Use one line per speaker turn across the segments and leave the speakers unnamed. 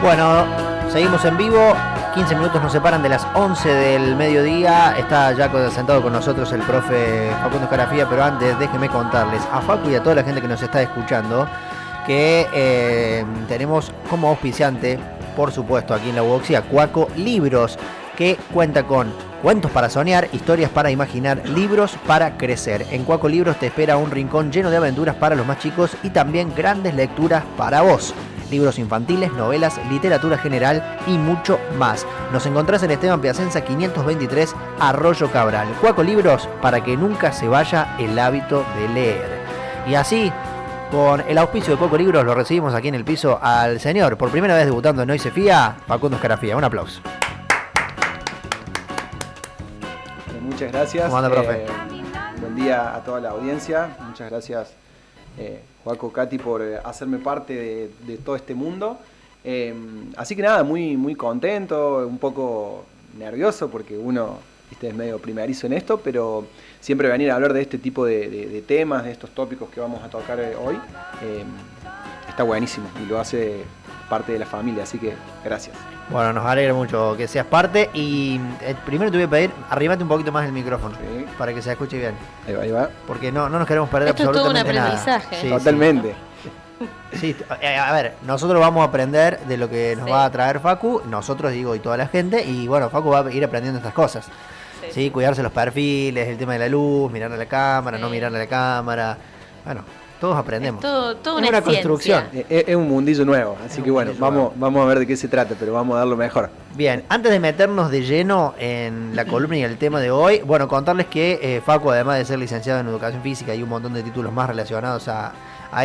Bueno, seguimos en vivo. 15 minutos nos separan de las 11 del mediodía. Está ya sentado con nosotros el profe Facundo Escarafía, pero antes déjenme contarles a Facu y a toda la gente que nos está escuchando que tenemos como auspiciante, por supuesto, aquí en la UOXIA, Cuaco Libros, que cuenta con cuentos para soñar, historias para imaginar, libros para crecer. En Cuaco Libros te espera un rincón lleno de aventuras para los más chicos y también grandes lecturas para vos. Libros infantiles, novelas, literatura general y mucho más. Nos encontrás en Esteban Piacenza 523, Arroyo Cabral. Cuaco Libros, para que nunca se vaya el hábito de leer. Y así, con el auspicio de Cuaco Libros, lo recibimos aquí en el piso al señor, por primera vez debutando en Hoy se Fía, Facundo Escarafía. Un aplauso.
Muchas gracias.
¿Cómo anda, profe?
Buen día a toda la audiencia. Muchas gracias, Joaco, Katy, por hacerme parte de todo este mundo. Así que nada, muy contento, un poco nervioso porque uno es medio primerizo en esto, pero siempre venir a hablar de este tipo de temas, de estos tópicos que vamos a tocar hoy, está buenísimo y lo hace parte de la familia, así que gracias.
Bueno, nos alegra mucho que seas parte y primero te voy a pedir, arrímate un poquito más el micrófono, sí, para que se escuche bien.
Ahí va.
Porque no nos queremos perder
esto
absolutamente nada.
Esto es todo un aprendizaje.
Sí,
totalmente.
Sí, a ver, nosotros vamos a aprender de lo que nos va a traer Facu, nosotros digo y toda la gente, y bueno, Facu va a ir aprendiendo estas cosas. Sí, cuidarse los perfiles, el tema de la luz, mirar a la cámara, no mirar a la cámara. Bueno, todos aprendemos.
Todo
es una construcción.
Es un mundillo nuevo, así que bueno, vamos a ver de qué se trata, pero vamos a dar lo mejor.
Bien, antes de meternos de lleno en la columna y el tema de hoy, bueno, contarles que Facu, además de ser licenciado en Educación Física y un montón de títulos más relacionados a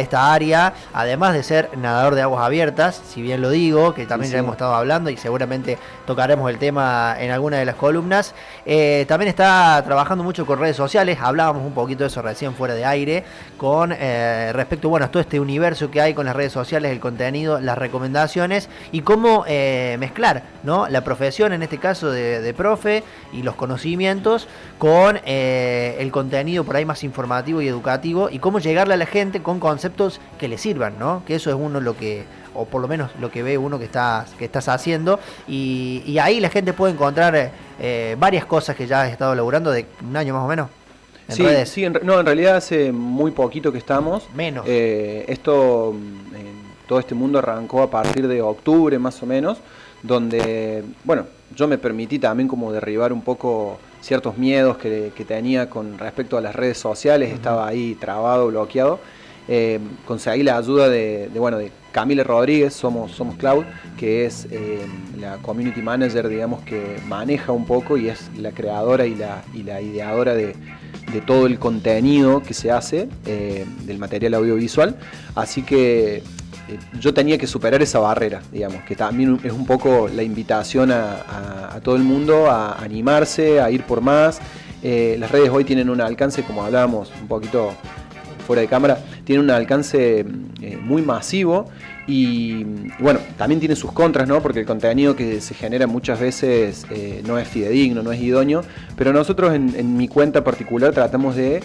esta área, además de ser nadador de aguas abiertas, si bien lo digo, que también ya hemos estado hablando y seguramente tocaremos el tema en alguna de las columnas, también está trabajando mucho con redes sociales, hablábamos un poquito de eso recién fuera de aire, con respecto, bueno, a todo este universo que hay con las redes sociales, el contenido, las recomendaciones y cómo mezclar, ¿no?, la profesión, en este caso de profe, y los conocimientos con el contenido por ahí más informativo y educativo, y cómo llegarle a la gente con conceptos que le sirvan, ¿no? Que eso es uno lo que, o por lo menos lo que ve uno que estás haciendo, y ahí la gente puede encontrar varias cosas que ya has estado laburando de un año más o menos. ¿En redes?
Sí, en realidad hace muy poquito que estamos.
Menos.
Todo este mundo arrancó a partir de octubre más o menos, donde, bueno, yo me permití también como derribar un poco ciertos miedos que tenía con respecto a las redes sociales, estaba ahí trabado, bloqueado. Conseguí la ayuda de Camila Rodríguez, Somos Cloud, que es la community manager, digamos, que maneja un poco y es la creadora y la ideadora de todo el contenido que se hace, del material audiovisual. Así que yo tenía que superar esa barrera, digamos, que también es un poco la invitación a todo el mundo a animarse, a ir por más. Las redes hoy tienen un alcance, como hablábamos un poquito fuera de cámara, tienen un alcance muy masivo y bueno, también tiene sus contras, ¿no? Porque el contenido que se genera muchas veces no es fidedigno, no es idóneo, pero nosotros en mi cuenta particular tratamos de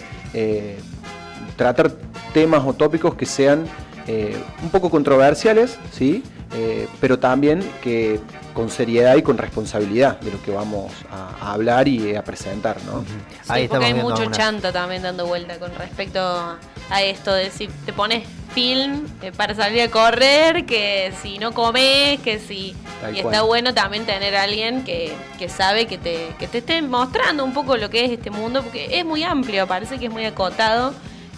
tratar temas o tópicos que sean un poco controversiales, ¿sí? Pero también que con seriedad y con responsabilidad de lo que vamos a hablar y a presentar, ¿no?
Sí, ahí porque hay mucho chanta también dando vuelta con respecto a esto de si te pones film para salir a correr, que si no comes, que si... Y está bueno también tener a alguien que sabe que te esté mostrando un poco lo que es este mundo, porque es muy amplio, parece que es muy acotado,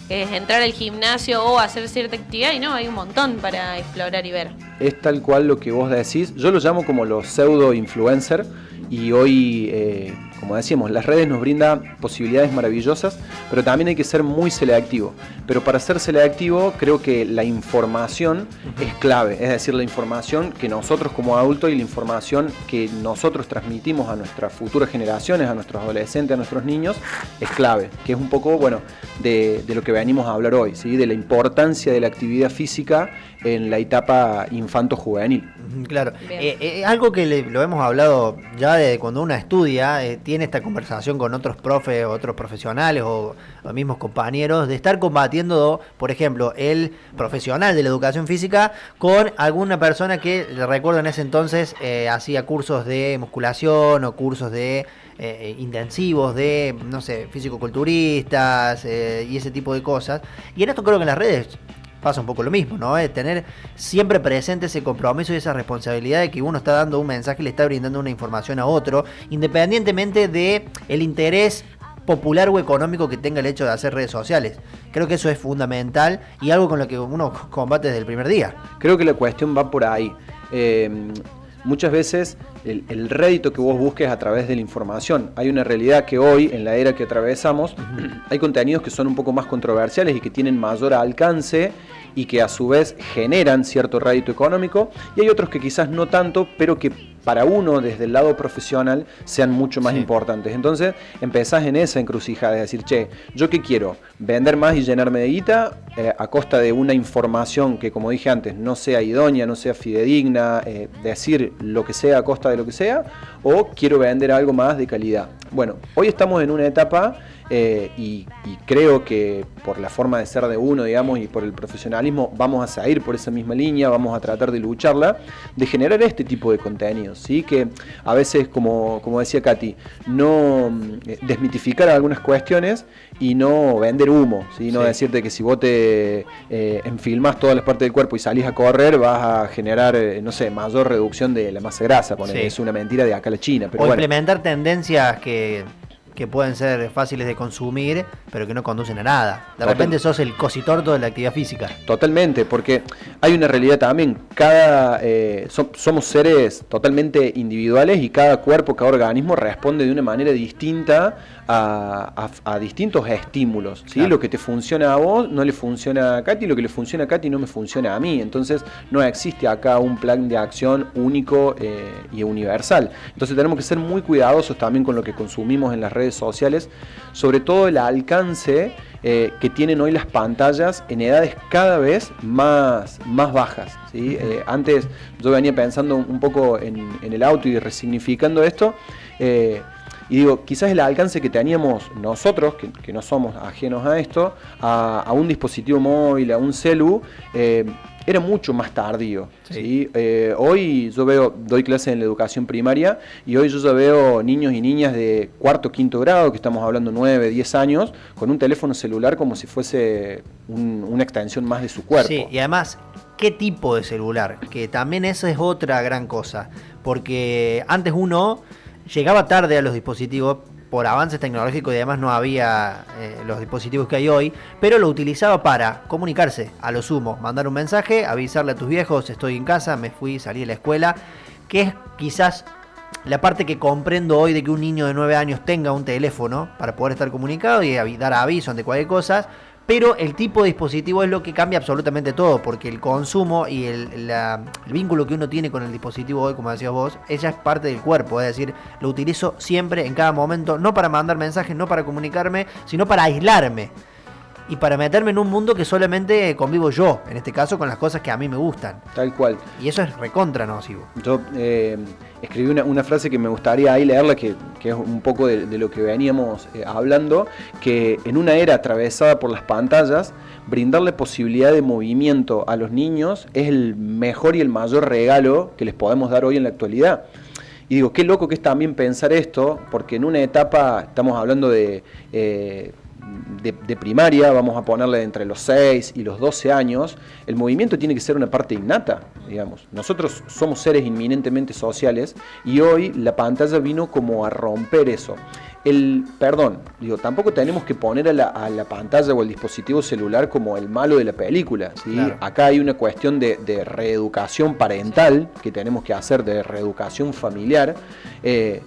que es entrar al gimnasio o hacer cierta actividad, y no, hay un montón para explorar y ver.
Es tal cual lo que vos decís, yo lo llamo como los pseudo-influencer, y hoy, como decíamos, las redes nos brindan posibilidades maravillosas, pero también hay que ser muy selectivo. Pero para ser selectivo creo que la información es clave, es decir, la información que nosotros como adultos y la información que nosotros transmitimos a nuestras futuras generaciones, a nuestros adolescentes, a nuestros niños, es clave, que es un poco, bueno, de lo que venimos a hablar hoy, ¿sí? De la importancia de la actividad física en la etapa infanto-juvenil.
Claro, algo que lo hemos hablado ya de cuando uno estudia, tiene esta conversación con otros profes, otros profesionales o mismos compañeros, de estar combatiendo, por ejemplo, el profesional de la educación física con alguna persona que, recuerdo en ese entonces, hacía cursos de musculación o cursos de intensivos de, no sé, físico-culturistas y ese tipo de cosas. Y en esto creo que en las redes pasa un poco lo mismo, ¿no? Tener siempre presente ese compromiso y esa responsabilidad de que uno está dando un mensaje y le está brindando una información a otro, independientemente de el interés popular o económico que tenga el hecho de hacer redes sociales. Creo que eso es fundamental y algo con lo que uno combate desde el primer día.
Creo que la cuestión va por ahí. Muchas veces el rédito que vos busques a través de la información. Hay una realidad que hoy, en la era que atravesamos, hay contenidos que son un poco más controversiales y que tienen mayor alcance y que a su vez generan cierto rédito económico, y hay otros que quizás no tanto, pero que para uno desde el lado profesional sean mucho más importantes. Entonces empezás en esa encrucijada de decir, che, ¿yo qué quiero? ¿Vender más y llenarme de guita a costa de una información que, como dije antes, no sea idónea, no sea fidedigna, decir lo que sea a costa de lo que sea? ¿O quiero vender algo más de calidad? Bueno, hoy estamos en una etapa y creo que por la forma de ser de uno, digamos, y por el profesionalismo, vamos a seguir por esa misma línea, vamos a tratar de lucharla, de generar este tipo de contenidos, ¿sí? Que a veces, como decía Katy, no desmitificar algunas cuestiones y no vender humo, ¿sí? No decirte que si vos te enfilmás todas las partes del cuerpo y salís a correr, vas a generar, no sé, mayor reducción de la masa grasa, es una mentira de acá a la China. Pero
o implementar tendencias que pueden ser fáciles de consumir, pero que no conducen a nada. De repente sos el cositorto de la actividad física.
Totalmente, porque hay una realidad también. Somos seres totalmente individuales y cada cuerpo, cada organismo responde de una manera distinta a distintos estímulos, ¿sí? Claro. Lo que te funciona a vos no le funciona a Katy, lo que le funciona a Katy no me funciona a mí. Entonces no existe acá un plan de acción único y universal. Entonces tenemos que ser muy cuidadosos también con lo que consumimos en las redes sociales, sobre todo el alcance que tienen hoy las pantallas en edades cada vez más bajas, ¿sí? Antes yo venía pensando un poco en el auto y resignificando esto, y digo, quizás el alcance que teníamos nosotros, que no somos ajenos a esto, a un dispositivo móvil, a un celu, era mucho más tardío, ¿sí? Hoy yo doy clases en la educación primaria y hoy yo ya veo niños y niñas de cuarto, quinto grado, que estamos hablando 9, 10 años, con un teléfono celular como si fuese una extensión más de su cuerpo.
Sí, y además, ¿qué tipo de celular? Que también esa es otra gran cosa, porque antes uno llegaba tarde a los dispositivos, por avances tecnológicos y además no había los dispositivos que hay hoy, pero lo utilizaba para comunicarse, a lo sumo, mandar un mensaje, avisarle a tus viejos, estoy en casa, me fui, salí de la escuela, que es quizás la parte que comprendo hoy de que un niño de 9 años tenga un teléfono para poder estar comunicado y dar aviso ante cualquier cosa. Pero el tipo de dispositivo es lo que cambia absolutamente todo, porque el consumo y el vínculo que uno tiene con el dispositivo hoy, como decías vos, ella es parte del cuerpo, es decir, lo utilizo siempre, en cada momento, no para mandar mensajes, no para comunicarme, sino para aislarme y para meterme en un mundo que solamente convivo yo, en este caso con las cosas que a mí me gustan.
Tal cual.
Y eso es recontra nocivo.
Yo escribí una frase que me gustaría ahí leerla, que es un poco de lo que veníamos hablando, que en una era atravesada por las pantallas, brindarle posibilidad de movimiento a los niños es el mejor y el mayor regalo que les podemos dar hoy en la actualidad. Y digo, qué loco que es también pensar esto, porque en una etapa, estamos hablando de primaria, vamos a ponerle entre los 6 y los 12 años, el movimiento tiene que ser una parte innata, digamos. Nosotros somos seres inminentemente sociales y hoy la pantalla vino como a romper eso. Tampoco tenemos que poner a la pantalla o el dispositivo celular como el malo de la película, ¿sí? Claro. Acá hay una cuestión de reeducación parental que tenemos que hacer, de reeducación familiar,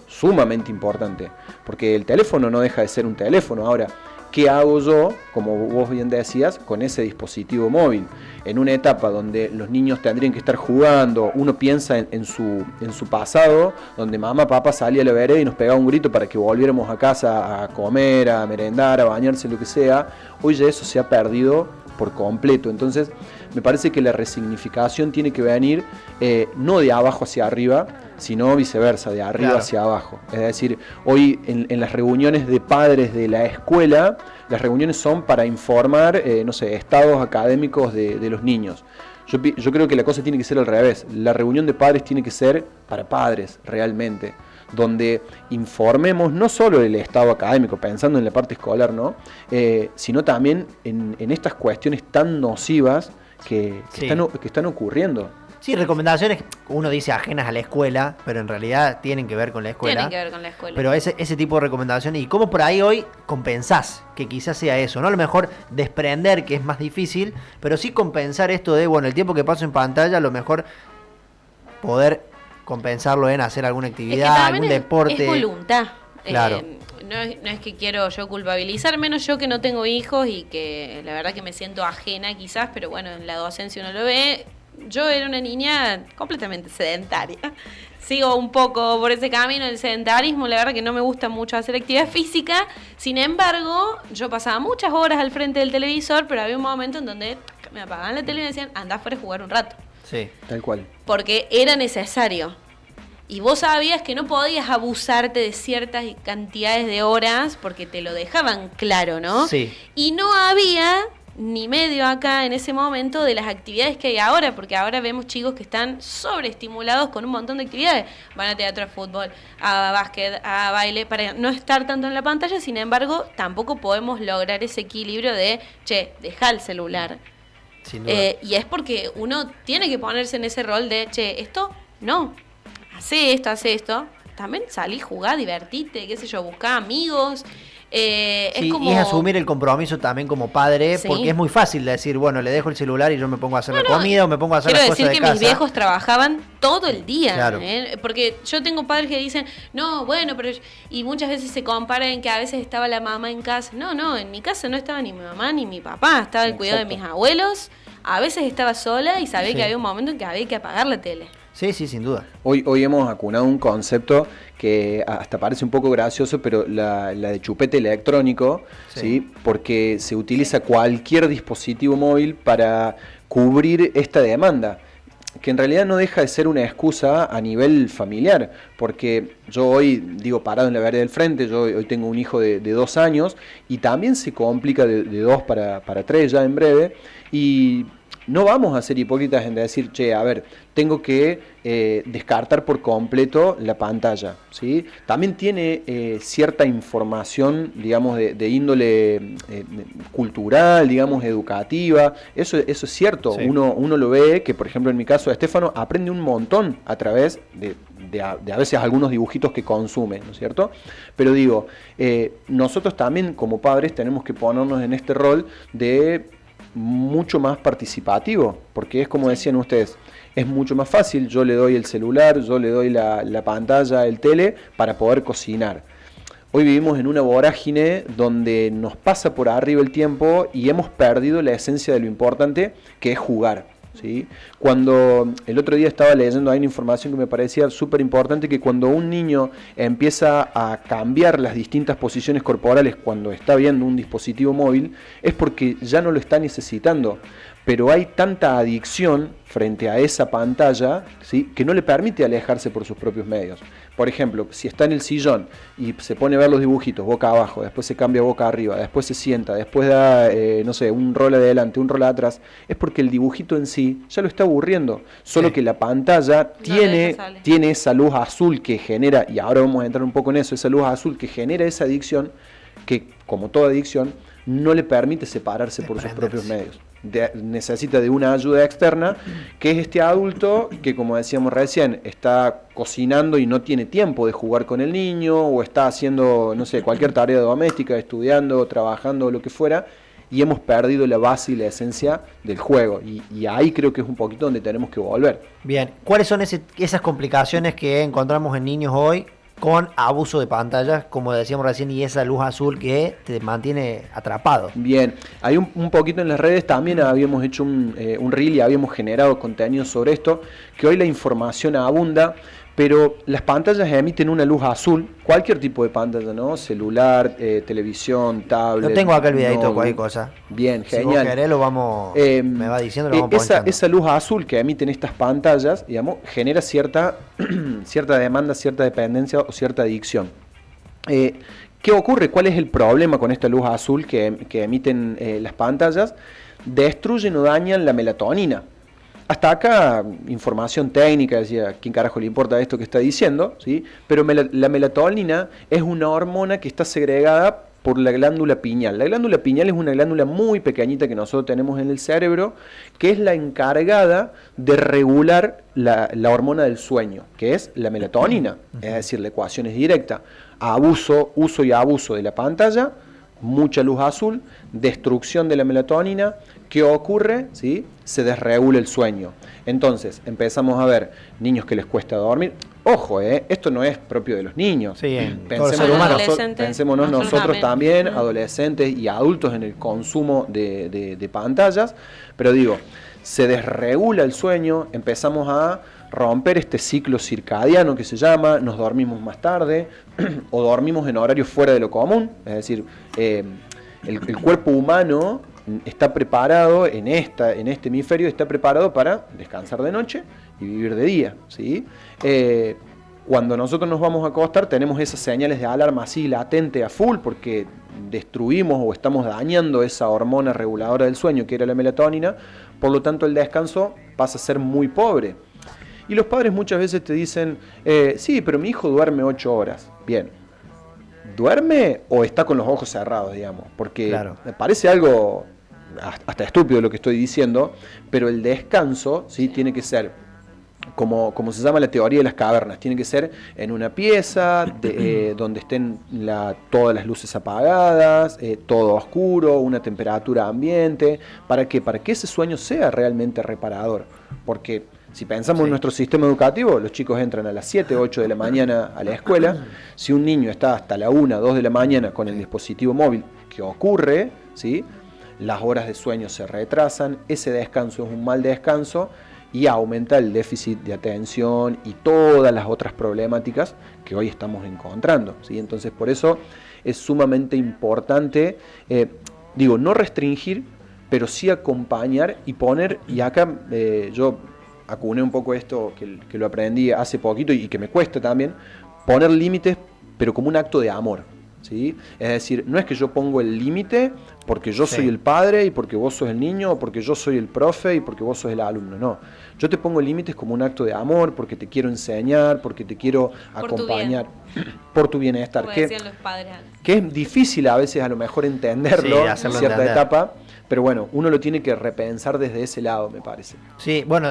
sumamente importante, porque el teléfono no deja de ser un teléfono. Ahora, ¿qué hago yo, como vos bien decías, con ese dispositivo móvil? En una etapa donde los niños tendrían que estar jugando, uno piensa en su pasado, donde mamá, papá salía a la vereda y nos pegaba un grito para que volviéramos a casa a comer, a merendar, a bañarse, lo que sea. Hoy ya eso se ha perdido por completo. Entonces, me parece que la resignificación tiene que venir no de abajo hacia arriba, sino viceversa, de arriba hacia abajo. Es decir, hoy en las reuniones de padres de la escuela, las reuniones son para informar, estados académicos de los niños. Yo creo que la cosa tiene que ser al revés. La reunión de padres tiene que ser para padres, realmente, donde informemos no solo del estado académico, pensando en la parte escolar, ¿no? Sino también en estas cuestiones tan nocivas que están ocurriendo.
Sí, recomendaciones, uno dice ajenas a la escuela, pero en realidad tienen que ver con la escuela.
Tienen que ver con la escuela.
Pero ese tipo de recomendaciones, y cómo por ahí hoy compensás que quizás sea eso, ¿no? A lo mejor desprender, que es más difícil, pero sí compensar esto de, bueno, el tiempo que paso en pantalla, a lo mejor poder compensarlo en hacer alguna actividad, algún deporte.
Es voluntad.
Claro.
No es que quiero yo culpabilizar, menos yo que no tengo hijos y que la verdad que me siento ajena quizás, pero bueno, en la docencia uno lo ve. Yo era una niña completamente sedentaria. Sigo un poco por ese camino del sedentarismo. La verdad que no me gusta mucho hacer actividad física. Sin embargo, yo pasaba muchas horas al frente del televisor, pero había un momento en donde me apagaban la tele y me decían, andá afuera a jugar un rato.
Sí,
tal cual.
Porque era necesario. Y vos sabías que no podías abusarte de ciertas cantidades de horas porque te lo dejaban claro, ¿no?
Sí.
Y no había ni medio acá en ese momento de las actividades que hay ahora, porque ahora vemos chicos que están sobreestimulados con un montón de actividades. Van a teatro, a fútbol, a básquet, a baile, para no estar tanto en la pantalla. Sin embargo, tampoco podemos lograr ese equilibrio de, deja el celular.
Sin duda.
Y es porque uno tiene que ponerse en ese rol de, esto no, hace esto. También salí, jugá, divertite, qué sé yo, buscá amigos. Es como...
Y es asumir el compromiso también como padre,
Sí.
porque es muy fácil de decir, bueno, le dejo el celular y yo me pongo a hacer la comida o me pongo a hacer las cosas de casa.
Quiero decir que mis viejos trabajaban todo el día,
Claro.
Porque yo tengo padres que dicen, no, bueno, pero... Y muchas veces se comparan en que a veces estaba la mamá en casa. No, en mi casa no estaba ni mi mamá ni mi papá, estaba el cuidado de mis abuelos. A veces estaba sola y sabía que había un momento en que había que apagar la tele.
Sí, sin duda.
Hoy hemos acunado un concepto que hasta parece un poco gracioso, pero la de chupete electrónico, ¿sí? Porque se utiliza cualquier dispositivo móvil para cubrir esta demanda, que en realidad no deja de ser una excusa a nivel familiar, porque yo hoy, parado en la vereda del frente, yo hoy tengo un hijo de 2 años y también se complica de 2 para 3 ya en breve, y no vamos a ser hipócritas en decir, tengo que descartar por completo la pantalla, ¿sí? También tiene cierta información, digamos, de índole cultural, digamos, educativa. Eso es cierto. Sí. Uno lo ve, que por ejemplo en mi caso, Estefano aprende un montón a través de a veces algunos dibujitos que consume, ¿no es cierto? Pero nosotros también como padres tenemos que ponernos en este rol de mucho más participativo, porque es como decían ustedes, es mucho más fácil, yo le doy el celular, yo le doy la pantalla, el tele, para poder cocinar. Hoy vivimos en una vorágine donde nos pasa por arriba el tiempo y hemos perdido la esencia de lo importante, que es jugar, ¿sí? Cuando el otro día estaba leyendo, hay una información que me parecía súper importante, que cuando un niño empieza a cambiar las distintas posiciones corporales cuando está viendo un dispositivo móvil, es porque ya no lo está necesitando. Pero hay tanta adicción frente a esa pantalla, ¿sí?, que no le permite alejarse por sus propios medios. Por ejemplo, si está en el sillón y se pone a ver los dibujitos boca abajo, después se cambia boca arriba, después se sienta, después da, un rol adelante, un rol atrás, es porque el dibujito en sí ya lo está aburriendo. Solo que la pantalla tiene esa luz azul que genera, y ahora vamos a entrar un poco en eso, esa luz azul que genera esa adicción, que como toda adicción, no le permite separarse por sus propios medios. Necesita de una ayuda externa, que es este adulto que, como decíamos recién, está cocinando y no tiene tiempo de jugar con el niño, o está haciendo, cualquier tarea doméstica, estudiando, trabajando, lo que fuera, y hemos perdido la base y la esencia del juego, y ahí creo que es un poquito donde tenemos que volver.
Bien, ¿cuáles son esas complicaciones que encontramos en niños hoy con abuso de pantallas, como decíamos recién, y esa luz azul que te mantiene atrapado?
Bien, hay un poquito en las redes, también habíamos hecho un reel y habíamos generado contenido sobre esto, que hoy la información abunda, pero las pantallas emiten una luz azul, cualquier tipo de pantalla, ¿no? Celular, televisión, tablet.
Lo tengo acá el videito, cualquier cosa.
Bien,
si
genial.
vos querés, lo vamos, me va diciendo, lo vamos
esa luz azul que emiten estas pantallas, digamos, genera cierta demanda, cierta dependencia o cierta adicción. ¿Qué ocurre? ¿Cuál es el problema con esta luz azul que emiten las pantallas? Destruyen o dañan la melatonina. Hasta acá, información técnica, decía, ¿quién carajo le importa esto que está diciendo? ¿Sí? Pero la melatonina es una hormona que está segregada por la glándula pineal. La glándula pineal es una glándula muy pequeñita que nosotros tenemos en el cerebro, que es la encargada de regular la hormona del sueño, que es la melatonina. Es decir, la ecuación es directa. Uso y abuso de la pantalla, mucha luz azul, destrucción de la melatonina. ¿Qué ocurre? ¿Sí? Se desregula el sueño. Entonces, empezamos a ver niños que les cuesta dormir. Ojo, esto no es propio de los niños.
Sí,
pensémonos nosotros también, adolescentes y adultos, en el consumo de pantallas. Pero digo, se desregula el sueño, empezamos a romper este ciclo circadiano que se llama, nos dormimos más tarde o dormimos en horarios fuera de lo común. Es decir, el cuerpo humano está preparado en este hemisferio, está preparado para descansar de noche y vivir de día, ¿sí? Cuando nosotros nos vamos a acostar tenemos esas señales de alarma así latente a full porque destruimos o estamos dañando esa hormona reguladora del sueño que era la melatonina, por lo tanto el descanso pasa a ser muy pobre. Y los padres muchas veces te dicen, sí, pero mi hijo duerme 8 horas. Bien, ¿duerme o está con los ojos cerrados, digamos? Porque claro, me parece algo hasta estúpido lo que estoy diciendo, pero el descanso, ¿sí?, tiene que ser, como se llama la teoría de las cavernas, tiene que ser en una pieza donde estén todas las luces apagadas, todo oscuro, una temperatura ambiente. ¿Para qué? Para que ese sueño sea realmente reparador. Porque si pensamos en nuestro sistema educativo, los chicos entran a las 7, 8 de la mañana a la escuela. Si un niño está hasta la 1, 2 de la mañana con el dispositivo móvil, ¿qué ocurre? ¿Sí? Las horas de sueño se retrasan, ese descanso es un mal descanso y aumenta el déficit de atención y todas las otras problemáticas que hoy estamos encontrando, ¿sí? Entonces, por eso es sumamente importante, no restringir, pero sí acompañar y poner, y acá yo acuné un poco esto que lo aprendí hace poquito y que me cuesta también, poner límites, pero como un acto de amor, ¿sí? Es decir, no es que yo pongo el límite porque yo soy el padre y porque vos sos el niño, o porque yo soy el profe y porque vos sos el alumno, no. Yo te pongo límites como un acto de amor, porque te quiero enseñar, porque te quiero acompañar, por tu bienestar.
Como decían los padres antes.
Que es difícil a veces a lo mejor entenderlo en cierta etapa, pero bueno, uno lo tiene que repensar desde ese lado, me parece.
Sí, bueno,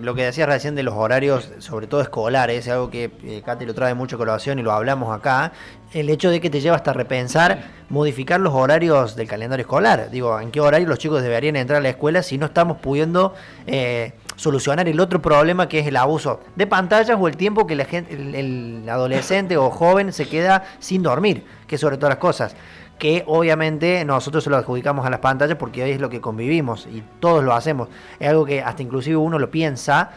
lo que decías recién de los horarios, sobre todo escolares, es algo que Katy lo trae mucho a colación y lo hablamos acá, el hecho de que te lleva hasta repensar, modificar los horarios del calendario escolar. Digo, ¿en qué horario los chicos deberían entrar a la escuela si no estamos pudiendo solucionar el otro problema que es el abuso de pantallas o el tiempo que la gente, el adolescente o joven se queda sin dormir, que sobre todas las cosas? Que obviamente nosotros se lo adjudicamos a las pantallas porque hoy es lo que convivimos y todos lo hacemos. Es algo que hasta inclusive uno lo piensa.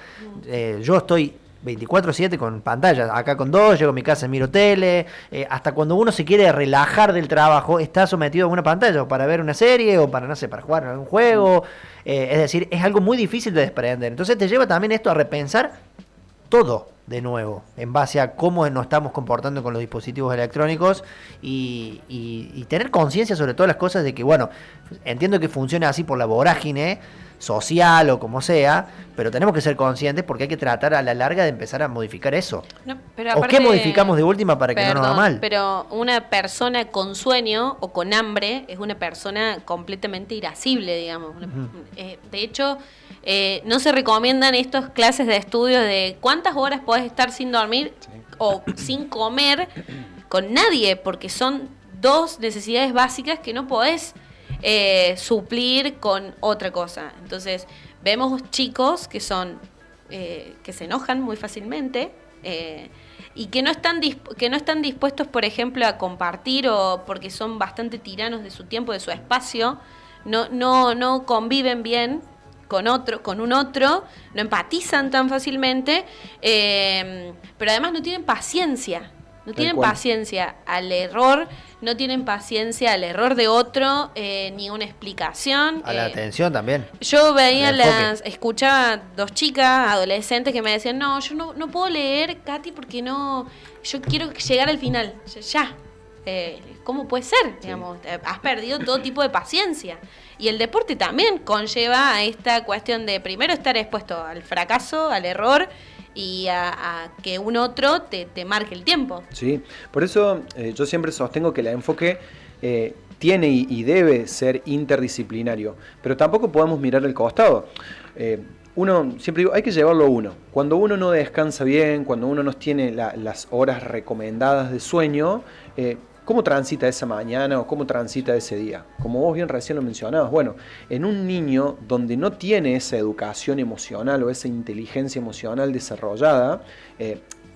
Yo estoy 24/7 con pantallas, acá con 2, llego a mi casa, miro tele, hasta cuando uno se quiere relajar del trabajo está sometido a una pantalla, o para ver una serie, o para, no sé, para jugar a algún juego. Es decir, es algo muy difícil de desprender. Entonces te lleva también esto a repensar todo de nuevo, en base a cómo nos estamos comportando con los dispositivos electrónicos y tener conciencia sobre todas las cosas de que, bueno, entiendo que funciona así por la vorágine social o como sea, pero tenemos que ser conscientes porque hay que tratar a la larga de empezar a modificar eso.
No, pero aparte,
¿o qué modificamos de última para que no nos haga mal?
Pero una persona con sueño o con hambre es una persona completamente irascible, digamos. De hecho, no se recomiendan estas clases de estudio de cuántas horas podés estar sin dormir o sin comer con nadie, porque son dos necesidades básicas que no podés suplir con otra cosa. Entonces vemos chicos que son que se enojan muy fácilmente y que no están dispuestos, por ejemplo, a compartir, o porque son bastante tiranos de su tiempo, de su espacio, no conviven bien con un otro, no empatizan tan fácilmente, pero además no tienen paciencia. No tienen paciencia al error, no tienen paciencia al error de otro, ni una explicación.
A la atención también.
Yo escuchaba 2 chicas adolescentes que me decían, no, yo no puedo leer, Katy, porque yo quiero llegar al final, ya. ¿Cómo puede ser? Sí. Digamos, has perdido todo tipo de paciencia. Y el deporte también conlleva a esta cuestión de primero estar expuesto al fracaso, al error, y a que un otro te marque el tiempo.
Sí, por eso yo siempre sostengo que el enfoque tiene y debe ser interdisciplinario, pero tampoco podemos mirar el costado. Uno, siempre digo, hay que llevarlo uno. Cuando uno no descansa bien, cuando uno no tiene las horas recomendadas de sueño, ¿cómo transita esa mañana o cómo transita ese día? Como vos bien recién lo mencionabas, bueno, en un niño donde no tiene esa educación emocional o esa inteligencia emocional desarrollada,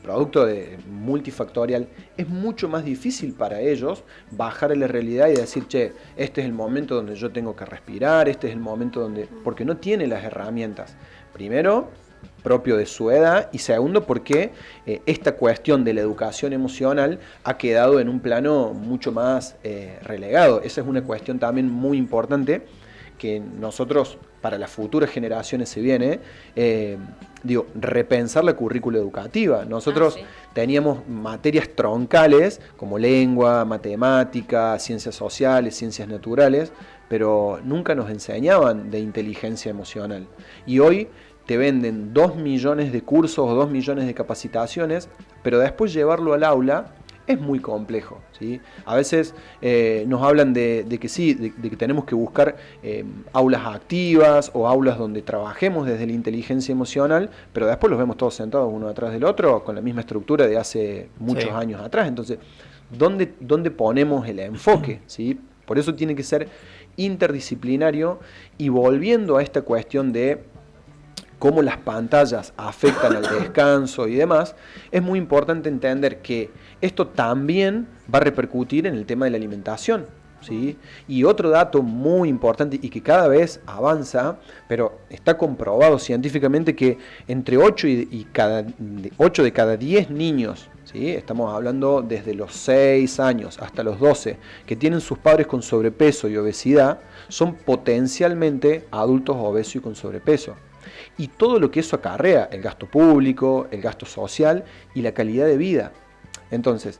producto de multifactorial, es mucho más difícil para ellos bajar a la realidad y decir, che, este es el momento donde yo tengo que respirar, este es el momento donde... porque no tiene las herramientas. Primero, propio de su edad, y segundo porque esta cuestión de la educación emocional ha quedado en un plano mucho más relegado. Esa es una cuestión también muy importante que nosotros para las futuras generaciones se viene, repensar la currícula educativa. Nosotros teníamos materias troncales como lengua, matemática, ciencias sociales, ciencias naturales, pero nunca nos enseñaban de inteligencia emocional. Y hoy te venden 2 millones de cursos o 2 millones de capacitaciones, pero después llevarlo al aula es muy complejo, ¿sí? A veces nos hablan de que tenemos que buscar aulas activas o aulas donde trabajemos desde la inteligencia emocional, pero después los vemos todos sentados uno atrás del otro con la misma estructura de hace muchos años atrás. Entonces, ¿dónde ponemos el enfoque? ¿Sí? Por eso tiene que ser interdisciplinario, y volviendo a esta cuestión de cómo las pantallas afectan al descanso y demás, es muy importante entender que esto también va a repercutir en el tema de la alimentación, ¿sí? Y otro dato muy importante y que cada vez avanza, pero está comprobado científicamente, que entre 8 de cada 10 niños, ¿sí? Estamos hablando desde los 6 años hasta los 12, que tienen sus padres con sobrepeso y obesidad, son potencialmente adultos obesos y con sobrepeso. Y todo lo que eso acarrea, el gasto público, el gasto social y la calidad de vida. Entonces,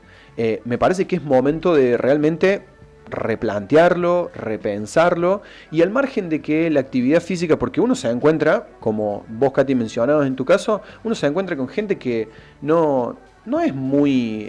me parece que es momento de realmente replantearlo, repensarlo, y al margen de que la actividad física, porque uno se encuentra, como vos, Katy, mencionabas en tu caso, uno se encuentra con gente que no es muy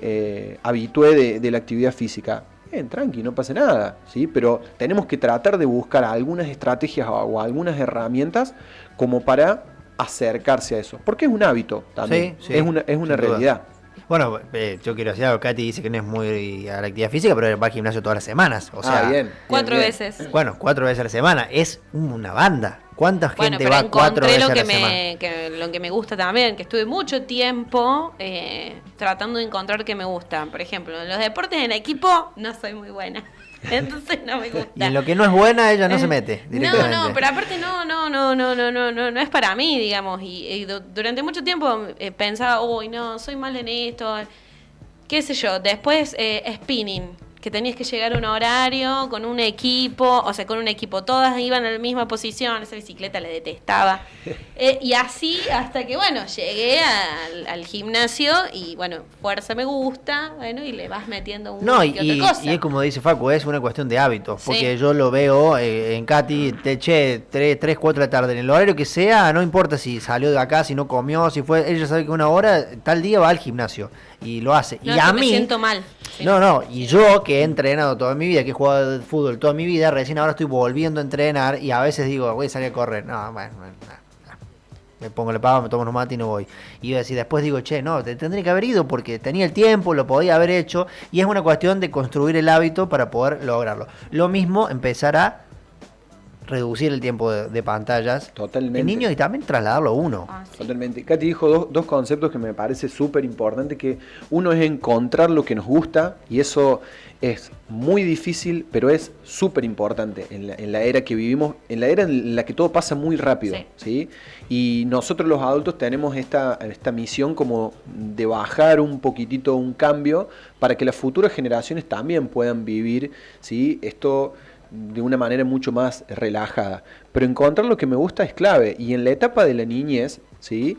habitué de la actividad física. Tranqui, no pasa nada, ¿sí? Pero tenemos que tratar de buscar algunas estrategias o algunas herramientas como para acercarse a eso, porque es un hábito también, sí, es una realidad.
Bueno, yo quiero decir algo. Katy dice que no es muy a la actividad física, pero va al gimnasio todas las semanas. O sea,
bien,
4 veces.
Bueno, 4 veces a la semana. Es una banda. ¿Cuánta gente va 4 veces a la semana?
Lo que me gusta también, que estuve mucho tiempo tratando de encontrar que me gusta. Por ejemplo, en los deportes en equipo no soy muy buena. Entonces no me gusta.
Y en lo que no es buena, ella no se mete directamente.
No, pero aparte no es para mí, digamos. Y durante mucho tiempo pensaba, uy, no, soy mal en esto. Qué sé yo. Después spinning, que tenías que llegar a un horario con un equipo, o sea, con un equipo, todas iban en la misma posición, esa bicicleta la detestaba. Y así hasta que, bueno, llegué al gimnasio y, bueno, fuerza me gusta, bueno, y le vas metiendo una y otra cosa.
Y es como dice Facu, es una cuestión de hábitos, porque yo lo veo en Katy, te eché 3, 4 de la tarde, en el horario que sea, no importa si salió de acá, si no comió, si fue, ella sabe que 1 hora, tal día va al gimnasio y lo hace.
No,
y a mí
me siento mal. Sí.
Y yo que he entrenado toda mi vida, que he jugado fútbol toda mi vida, recién ahora estoy volviendo a entrenar y a veces digo, voy a salir a correr. Me pongo la pava, me tomo unos mates y no voy. Y después digo, te tendría que haber ido porque tenía el tiempo, lo podía haber hecho, y es una cuestión de construir el hábito para poder lograrlo. Lo mismo, empezar a reducir el tiempo de pantallas.
Totalmente.
El niño y también trasladarlo a uno.
Sí.
Totalmente. Katy dijo dos conceptos que me parece súper importante, que uno es encontrar lo que nos gusta, y eso es muy difícil, pero es súper importante en la era que vivimos, en la era en la que todo pasa muy rápido, ¿sí? Y nosotros los adultos tenemos esta misión como de bajar un poquitito un cambio para que las futuras generaciones también puedan vivir, ¿sí? Esto de una manera mucho más relajada. Pero encontrar lo que me gusta es clave, y en la etapa de la niñez, ¿sí?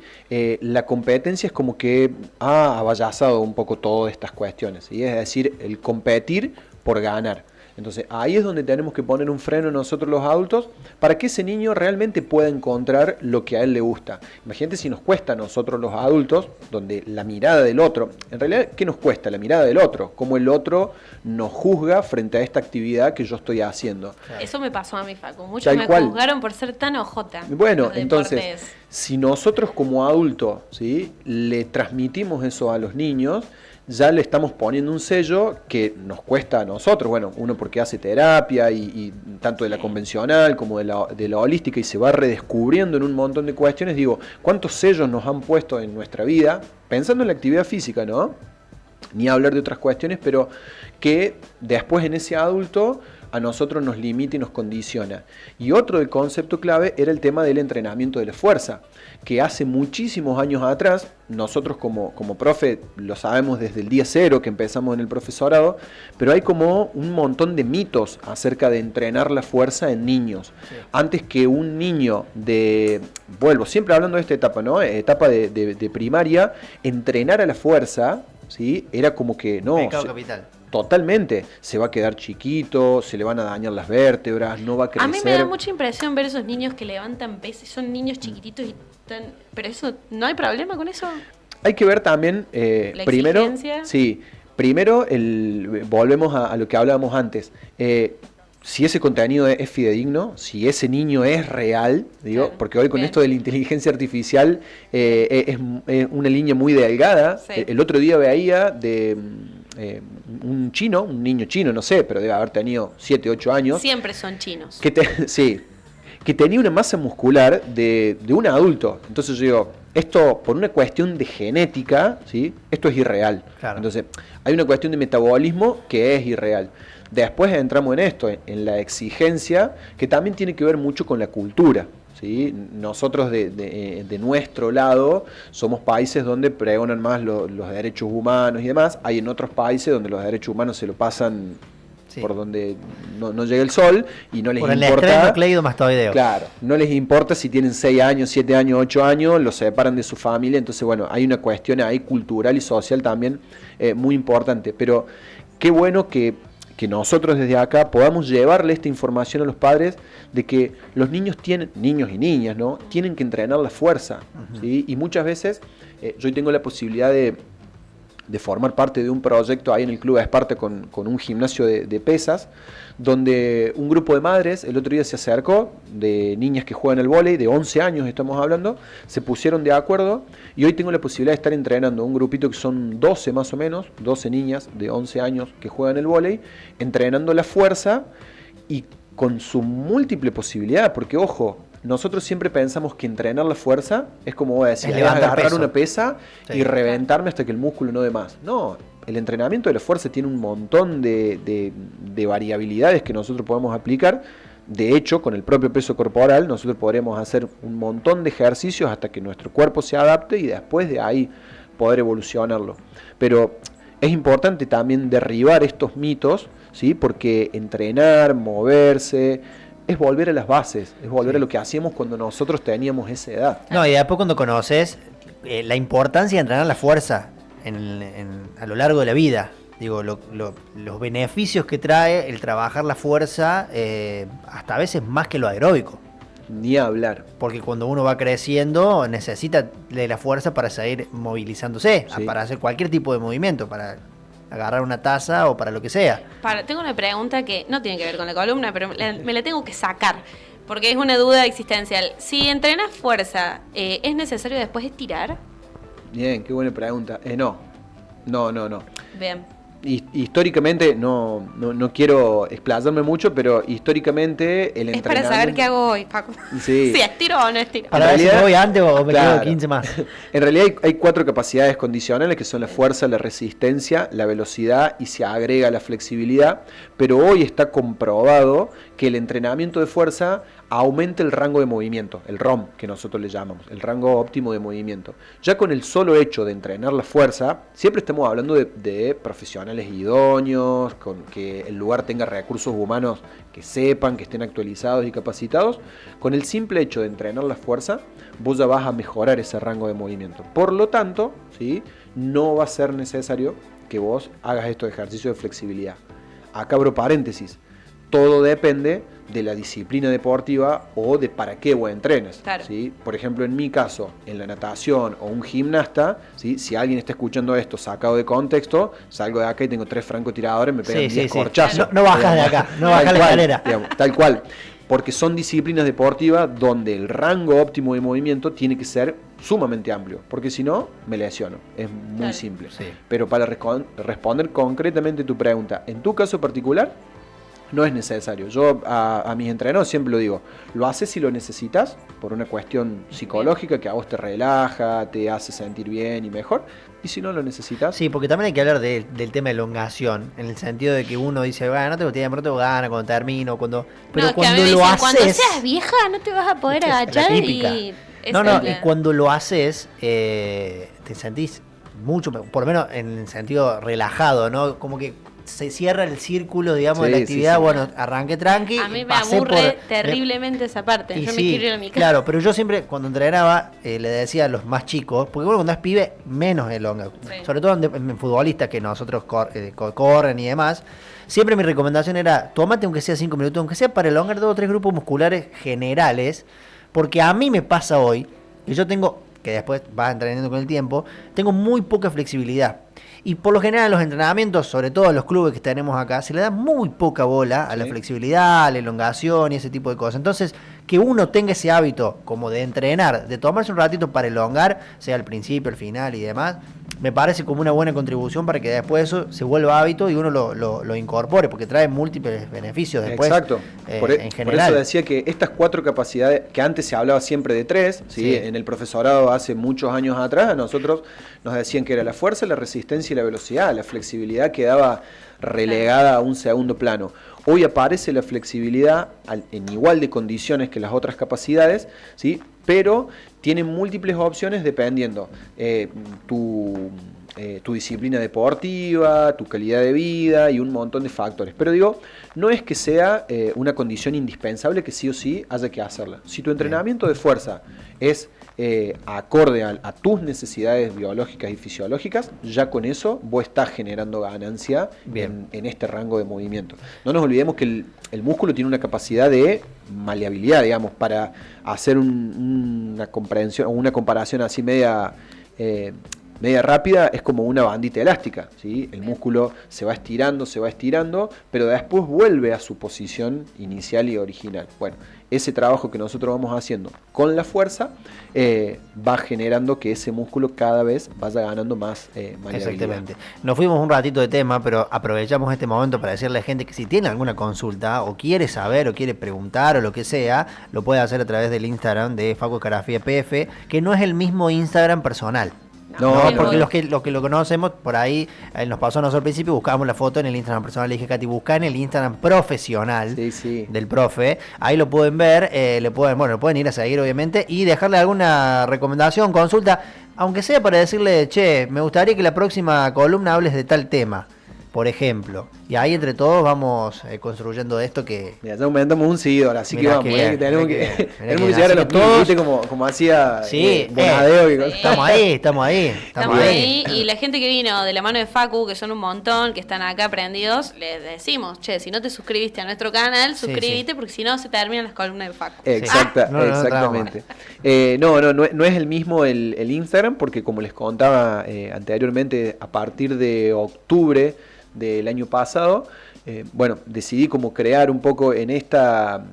La competencia es como que ha abayazado un poco todas estas cuestiones, ¿sí? Es decir, el competir por ganar. Entonces ahí es donde tenemos que poner un freno nosotros los adultos para que ese niño realmente pueda encontrar lo que a él le gusta. Imagínate si nos cuesta a nosotros los adultos, donde la mirada del otro, en realidad, ¿qué nos cuesta? La mirada del otro, cómo el otro nos juzga frente a esta actividad que yo estoy haciendo.
Eso me pasó a mí, Facu. Muchos me juzgaron por ser tan ojota.
Bueno, entonces, si nosotros como adultos, ¿sí?, le transmitimos eso a los niños, ya le estamos poniendo un sello que nos cuesta a nosotros, bueno, uno porque hace terapia y tanto de la convencional como de la holística, y se va redescubriendo en un montón de cuestiones. Digo, ¿cuántos sellos nos han puesto en nuestra vida? Pensando en la actividad física, ¿no? Ni hablar de otras cuestiones, pero que después en ese adulto a nosotros nos limita y nos condiciona. Y otro del concepto clave era el tema del entrenamiento de la fuerza, que hace muchísimos años atrás, nosotros como profe lo sabemos desde el día cero que empezamos en el profesorado, pero hay como un montón de mitos acerca de entrenar la fuerza en niños. Sí. Antes que un niño vuelvo siempre hablando de esta etapa, ¿no? Etapa de primaria, entrenar a la fuerza, ¿sí?, era como que no.
Pecado capital.
Totalmente, se va a quedar chiquito, se le van a dañar las vértebras, no va a crecer.
A mí me da mucha impresión ver esos niños que levantan pesas, son niños chiquititos y pero eso, ¿no hay problema con eso?
Hay que ver también,
¿La
primero,
exigencia?
Sí, primero volvemos a lo que hablábamos antes. Si ese contenido es fidedigno, si ese niño es real, digo, claro, porque hoy con esto de la inteligencia artificial es una línea muy delgada. Sí. El otro día veía de un niño chino, no sé, pero debe haber tenido 7, 8 años.
Siempre son chinos.
Sí, que tenía una masa muscular de un adulto. Entonces yo digo, esto por una cuestión de genética, ¿sí?, esto es irreal. Claro. Entonces hay una cuestión de metabolismo que es irreal. Después entramos en esto, en la exigencia, que también tiene que ver mucho con la cultura, ¿sí? Nosotros de nuestro lado somos países donde pregonan más los derechos humanos y demás. Hay en otros países donde los derechos humanos se lo pasan por donde no llega el sol y no les
por
importa.
El nucleido mastoideo.
Claro, no les importa si tienen 6 años, 7 años, 8 años, los separan de su familia. Entonces, bueno, hay una cuestión ahí cultural y social también muy importante. Pero qué bueno que nosotros desde acá podamos llevarle esta información a los padres de que los niños y niñas, ¿no?, tienen que entrenar la fuerza, ¿sí? Y muchas veces yo tengo la posibilidad de formar parte de un proyecto ahí en el Club Esparta con un gimnasio de pesas, donde un grupo de madres el otro día se acercó, de niñas que juegan al vóley, de 11 años estamos hablando, se pusieron de acuerdo y hoy tengo la posibilidad de estar entrenando un grupito que son 12 más o menos, 12 niñas de 11 años que juegan el vóley, entrenando la fuerza y con su múltiple posibilidad, porque ojo, nosotros siempre pensamos que entrenar la fuerza es como voy a decir, agarrar una pesa y reventarme hasta que el músculo no dé más. No, el entrenamiento de la fuerza tiene un montón de variabilidades que nosotros podemos aplicar. De hecho, con el propio peso corporal nosotros podremos hacer un montón de ejercicios hasta que nuestro cuerpo se adapte y después de ahí poder evolucionarlo. Pero es importante también derribar estos mitos, ¿sí?, porque entrenar, moverse, es volver a las bases, es volver a lo que hacíamos cuando nosotros teníamos esa edad.
No, y después cuando conoces la importancia de entrenar la fuerza a lo largo de la vida, digo, los beneficios que trae el trabajar la fuerza, hasta a veces más que lo aeróbico.
Ni hablar.
Porque cuando uno va creciendo necesita de la fuerza para seguir movilizándose, sí, para hacer cualquier tipo de movimiento, para agarrar una taza o para lo que sea.
Tengo una pregunta que no tiene que ver con la columna, pero me la tengo que sacar, porque es una duda existencial. Si entrenas fuerza, ¿es necesario después estirar?
Bien, qué buena pregunta. No.
Bien.
históricamente, no quiero explayarme mucho, pero históricamente el entrenamiento...
Es para saber qué hago hoy, Paco.
Sí.
Si estiro o no estiro.
Para ver si me voy antes o me quedo 15 más.
En realidad hay 4 capacidades condicionales, que son la fuerza, la resistencia, la velocidad y se agrega la flexibilidad, pero hoy está comprobado que el entrenamiento de fuerza aumenta el rango de movimiento, el ROM que nosotros le llamamos, el rango óptimo de movimiento. Ya con el solo hecho de entrenar la fuerza, siempre estamos hablando de profesionales idóneos, con que el lugar tenga recursos humanos que sepan, que estén actualizados y capacitados. Con el simple hecho de entrenar la fuerza, vos ya vas a mejorar ese rango de movimiento. Por lo tanto, ¿sí?, no va a ser necesario que vos hagas estos ejercicios de flexibilidad. Acá abro paréntesis. Todo depende de la disciplina deportiva o de para qué vos entrenes.
Claro.
¿Sí? Por ejemplo, en mi caso, en la natación o un gimnasta, ¿sí?, si alguien está escuchando esto sacado de contexto, salgo de acá y tengo 3 francotiradores, me pegan 10 corchazos.
No bajas de acá, no bajas la escalera.
Digamos, tal cual. Porque son disciplinas deportivas donde el rango óptimo de movimiento tiene que ser sumamente amplio, porque si no, me lesiono. Es muy simple.
Sí.
Pero para responder concretamente tu pregunta, en tu caso particular, no es necesario. Yo a mis entrenos siempre lo digo, lo haces si lo necesitas, por una cuestión psicológica que a vos te relaja, te hace sentir bien y mejor, y si no lo necesitas...
Sí, porque también hay que hablar del tema de elongación, en el sentido de que uno dice, bueno, no tengo tiempo, no tengo ganas, cuando termino, cuando... Pero
no,
cuando
lo
dicen,
haces... Cuando seas vieja no te vas a poder agachar y...
y cuando lo haces, te sentís mucho, por lo menos en el sentido relajado, ¿no? Como que se cierra el círculo, digamos, de la actividad. Bueno, arranqué tranqui.
A mí me aburre terriblemente esa parte. Yo me quiero ir a mi casa.
Claro, pero yo siempre cuando entrenaba le decía a los más chicos, porque bueno, cuando es pibe menos elonga, sobre todo en futbolistas que nosotros corren y demás, siempre mi recomendación era, tómate aunque sea 5 minutos, aunque sea para elongar 2 o 3 grupos musculares generales, porque a mí me pasa hoy, que yo tengo, que después vas entrenando con el tiempo, tengo muy poca flexibilidad. Y por lo general en los entrenamientos, sobre todo en los clubes que tenemos acá, se le da muy poca bola a la flexibilidad, a la elongación y ese tipo de cosas. Entonces, que uno tenga ese hábito como de entrenar, de tomarse un ratito para elongar, sea al principio, al final y demás, me parece como una buena contribución para que después eso se vuelva hábito y uno lo incorpore, porque trae múltiples beneficios después.
Exacto.
En general.
Por eso decía que estas 4 capacidades, que antes se hablaba siempre de 3, ¿sí? En el profesorado hace muchos años atrás, a nosotros nos decían que era la fuerza, la resistencia y la velocidad. La flexibilidad quedaba relegada a un segundo plano. Hoy aparece la flexibilidad en igual de condiciones que las otras capacidades, ¿sí?, pero tienen múltiples opciones dependiendo tu disciplina deportiva, tu calidad de vida y un montón de factores. Pero digo, no es que sea una condición indispensable que sí o sí haya que hacerla. Si tu entrenamiento de fuerza es acorde a tus necesidades biológicas y fisiológicas, ya con eso vos estás generando ganancia en este rango de movimiento. No nos olvidemos que el músculo tiene una capacidad de maleabilidad, digamos, para hacer una comprensión o una comparación así media rápida, es como una bandita elástica, ¿sí? El músculo se va estirando, pero después vuelve a su posición inicial y original. Bueno, ese trabajo que nosotros vamos haciendo con la fuerza va generando que ese músculo cada vez vaya ganando más maleabilidad.
Exactamente. Nos fuimos un ratito de tema, pero aprovechamos este momento para decirle a la gente que si tiene alguna consulta o quiere saber o quiere preguntar o lo que sea, lo puede hacer a través del Instagram de Facu Escarafía PF, que no es el mismo Instagram personal. No, porque los que lo conocemos, por ahí nos pasó a nosotros al principio, buscábamos la foto en el Instagram personal, le dije, Katy, buscá en el Instagram profesional del profe, ahí lo pueden ver, lo pueden ir a seguir obviamente y dejarle alguna recomendación, consulta, aunque sea para decirle, che, me gustaría que la próxima columna hables de tal tema, por ejemplo. Y ahí entre todos vamos construyendo esto que...
Mira, ya aumentamos un seguidor, así que vamos, tenemos que llegar a los
todos,
como hacía
Bonadeo. Estamos ahí.
Y la gente que vino de la mano de Facu, que son un montón, que están acá prendidos, les decimos, che, si no te suscribiste a nuestro canal, suscríbete, porque si no se terminan las columnas de Facu.
Exactamente. No es el mismo el Instagram, porque como les contaba anteriormente, a partir de octubre del año pasado, decidí como crear un poco en esta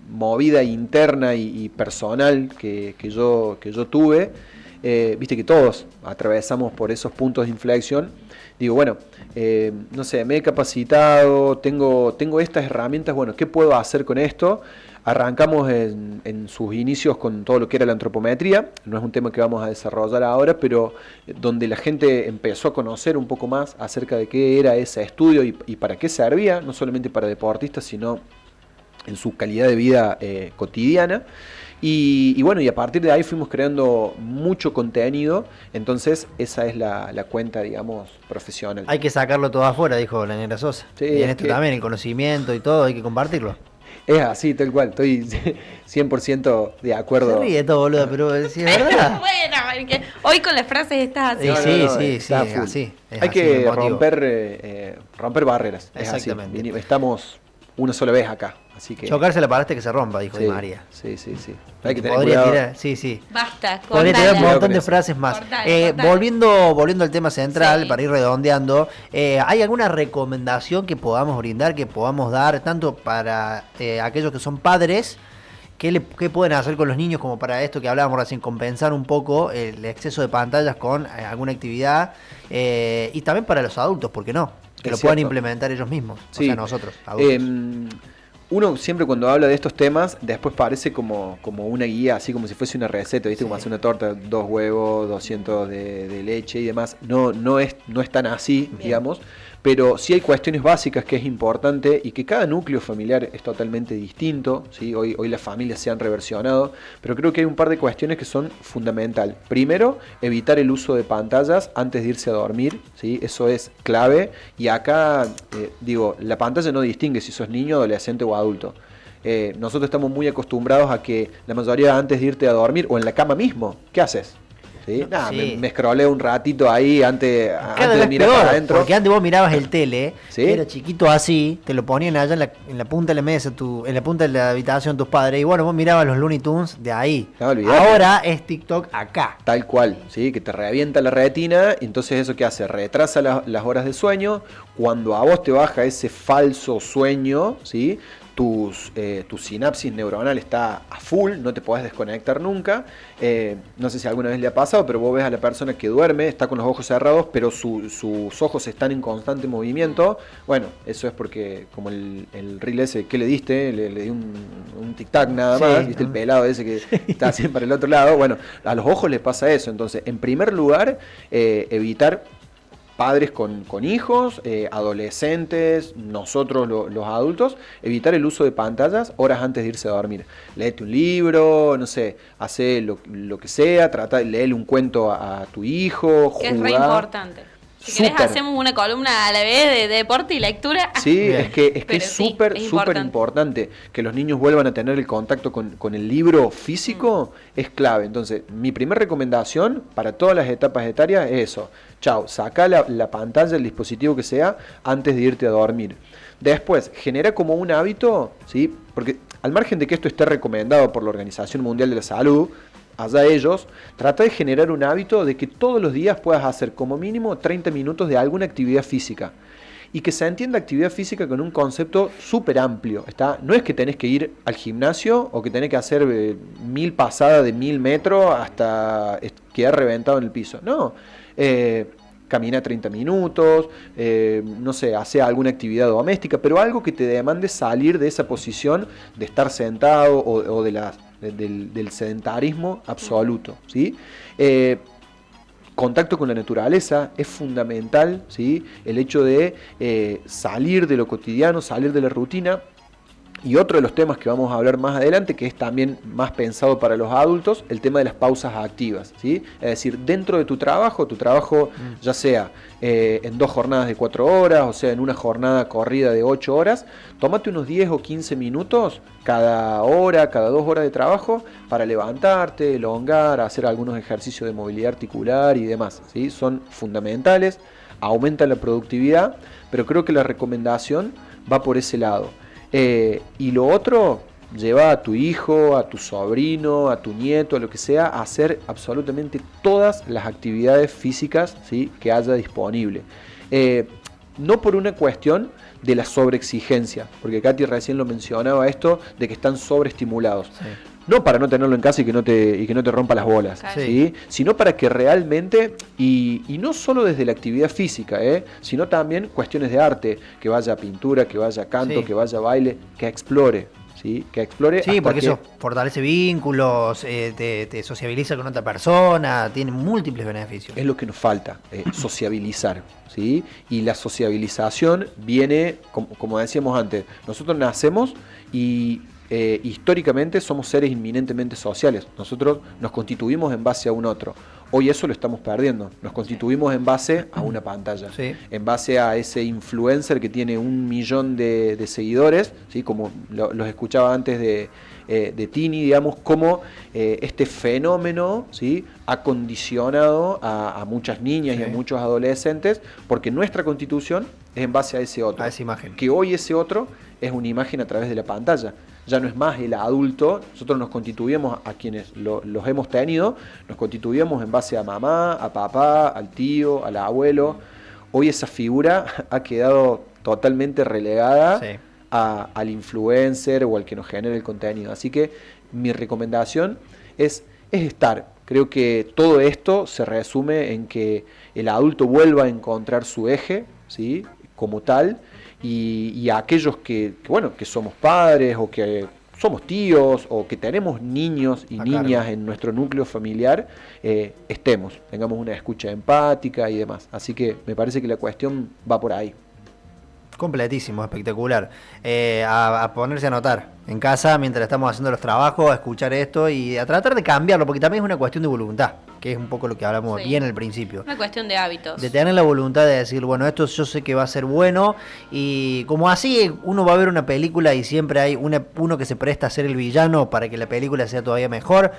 movida interna y personal que yo tuve, viste que todos atravesamos por esos puntos de inflexión. Digo, bueno, no sé, me he capacitado, tengo estas herramientas, bueno, ¿qué puedo hacer con esto? Arrancamos en sus inicios con todo lo que era la antropometría, no es un tema que vamos a desarrollar ahora, pero donde la gente empezó a conocer un poco más acerca de qué era ese estudio y para qué servía, no solamente para deportistas, sino en su calidad de vida cotidiana. Y bueno, y a partir de ahí fuimos creando mucho contenido, entonces esa es la cuenta, digamos, profesional.
Hay que sacarlo todo afuera, dijo la Negra Sosa.
Sí,
y en esto también, el conocimiento y todo, hay que compartirlo.
Es así, tal cual, estoy 100% de acuerdo.
Se ríe todo, boludo, pero sí, es verdad.
Bueno, porque hoy con las frases estás así.
Sí, así.
Hay que romper barreras.
Exactamente.
Es así. Estamos una sola vez acá, así que...
Chocarse la paraste que se rompa, dijo
Sí,
Di María.
Sí. Hay que tener
Podría
cuidado.
tirar, sí.
Basta,
Podría tener un
cortala.
montón de frases más.
Cortala.
Volviendo al tema central,
Sí.
para ir redondeando, ¿hay alguna recomendación que podamos brindar, que podamos dar, tanto para aquellos que son padres, qué pueden hacer con los niños, como para esto que hablábamos recién, compensar un poco el exceso de pantallas con alguna actividad, y también para los adultos, ¿por qué no? Que
Es
lo puedan
cierto.
implementar ellos mismos,
Sí.
o sea, nosotros, adultos.
Uno siempre cuando habla de estos temas, después parece como una guía, así como si fuese una receta, ¿viste?
Sí.
Como hacer una torta, 2 huevos, 200 de leche y demás. No es tan así,
Bien.
digamos, pero sí hay cuestiones básicas que es importante y que cada núcleo familiar es totalmente distinto, ¿sí? Hoy las familias se han reversionado, pero creo que hay un par de cuestiones que son fundamental. Primero, evitar el uso de pantallas antes de irse a dormir, ¿sí? Eso es clave, y acá, la pantalla no distingue si sos niño, adolescente o adulto. Nosotros estamos muy acostumbrados a que la mayoría antes de irte a dormir o en la cama mismo, ¿qué haces? ¿Sí?
Sí.
Me scrolleo un ratito ahí antes
Cada
de
vez
mirar
peor,
para adentro.
porque antes vos mirabas el tele,
¿Sí?
era chiquito así, te lo ponían allá en la punta de la mesa, en la punta de la habitación tus padres, y bueno, vos mirabas los Looney Tunes de ahí.
No, olvidate.
Ahora es TikTok acá.
Tal cual, ¿sí? Que te revienta la retina, y entonces eso que hace, retrasa las horas de sueño. Cuando a vos te baja ese falso sueño, ¿sí? Tu sinapsis neuronal está a full, no te podés desconectar nunca. No sé si alguna vez le ha pasado, pero vos ves a la persona que duerme, está con los ojos cerrados, pero sus ojos están en constante movimiento. Bueno, eso es porque, como el reel ese, ¿qué le diste? Le di un tic-tac nada
Sí,
más, ¿viste? El pelado ese que está así para el otro lado. Bueno, a los ojos les pasa eso. Entonces, en primer lugar, evitar padres con hijos, adolescentes, nosotros los adultos, evitar el uso de pantallas horas antes de irse a dormir. Léete un libro, no sé, hace lo que sea, léele un cuento a tu hijo,
Que es
jugá.
re importante. Si querés
Súper.
hacemos una columna a la vez de deporte y lectura.
Sí,
Bien.
es que
Pero
es
sí,
súper,
es
súper
importante.
importante que los niños vuelvan a tener el contacto con el libro físico, es clave. Entonces, mi primera recomendación para todas las etapas etarias es eso. Chao, saca la pantalla, el dispositivo que sea, antes de irte a dormir. Después, genera como un hábito, ¿sí? Porque al margen de que esto esté recomendado por la Organización Mundial de la Salud, allá ellos, trata de generar un hábito de que todos los días puedas hacer como mínimo 30 minutos de alguna actividad física. Y que se entienda actividad física con un concepto súper amplio. No es que tenés que ir al gimnasio o que tenés que hacer 1000 pasadas de 1000 metros hasta quedar reventado en el piso. No. Camina 30 minutos, no sé, hace alguna actividad doméstica, pero algo que te demande salir de esa posición de estar sentado o del sedentarismo absoluto, ¿sí? Contacto con la naturaleza es fundamental, ¿sí? El hecho de salir de lo cotidiano, salir de la rutina. Y otro de los temas que vamos a hablar más adelante, que es también más pensado para los adultos, el tema de las pausas activas, ¿sí? Es decir, dentro de tu trabajo ya sea en 2 jornadas de 4 horas, o sea, en una jornada corrida de 8 horas, tómate unos 10 o 15 minutos cada hora, cada 2 horas de trabajo, para levantarte, elongar, hacer algunos ejercicios de movilidad articular y demás, ¿sí? Son fundamentales, aumentan la productividad, pero creo que la recomendación va por ese lado. Y lo otro, lleva a tu hijo, a tu sobrino, a tu nieto, a lo que sea, a hacer absolutamente todas las actividades físicas, ¿sí? Que haya disponible. No por una cuestión de la sobreexigencia, porque Katy recién lo mencionaba esto, de que están sobreestimulados.
Sí.
no para no tenerlo en casa y que no te rompa las bolas,
Claro.
¿sí? Sino para que realmente, y no solo desde la actividad física, sino también cuestiones de arte, que vaya a pintura, que vaya a canto,
Sí.
que vaya a baile, que explore, ¿sí? Que explore.
Sí,
hasta
porque
que
eso fortalece vínculos, te sociabiliza con otra persona, tiene múltiples beneficios.
es lo que nos falta, sociabilizar, ¿sí? Y la sociabilización viene, como decíamos antes, nosotros nacemos y históricamente somos seres inminentemente sociales. Nosotros nos constituimos en base a un otro. Hoy eso lo estamos perdiendo. Nos constituimos en base a una pantalla,
Sí.
en base a ese influencer que tiene 1 millón de seguidores, ¿sí? Como los escuchaba antes de Tini, digamos, cómo este fenómeno, ¿sí? Ha condicionado a muchas niñas
Sí.
y a muchos adolescentes, porque nuestra constitución es en base a ese otro.
A esa imagen.
Que hoy ese otro es una imagen a través de la pantalla. Ya no es más el adulto, nosotros nos constituimos, a quienes los hemos tenido, nos constituimos en base a mamá, a papá, al tío, al abuelo. Hoy esa figura ha quedado totalmente relegada
Sí.
al influencer o al que nos genera el contenido. Así que mi recomendación es estar. Creo que todo esto se resume en que el adulto vuelva a encontrar su eje, ¿sí? Como tal, y a aquellos que somos padres o que somos tíos o que tenemos niños y
A
niñas
cargo.
en nuestro núcleo familiar, tengamos una escucha empática y demás. Así que me parece que la cuestión va por ahí.
Completísimo, espectacular. A ponerse a anotar en casa mientras estamos haciendo los trabajos, a escuchar esto y a tratar de cambiarlo, porque también es una cuestión de voluntad, que es un poco lo que hablamos
Sí.
bien al principio.
Una cuestión de hábitos.
De tener la voluntad de decir, bueno, esto yo sé que va a ser bueno, y como así uno va a ver una película y siempre hay uno que se presta a ser el villano para que la película sea todavía mejor.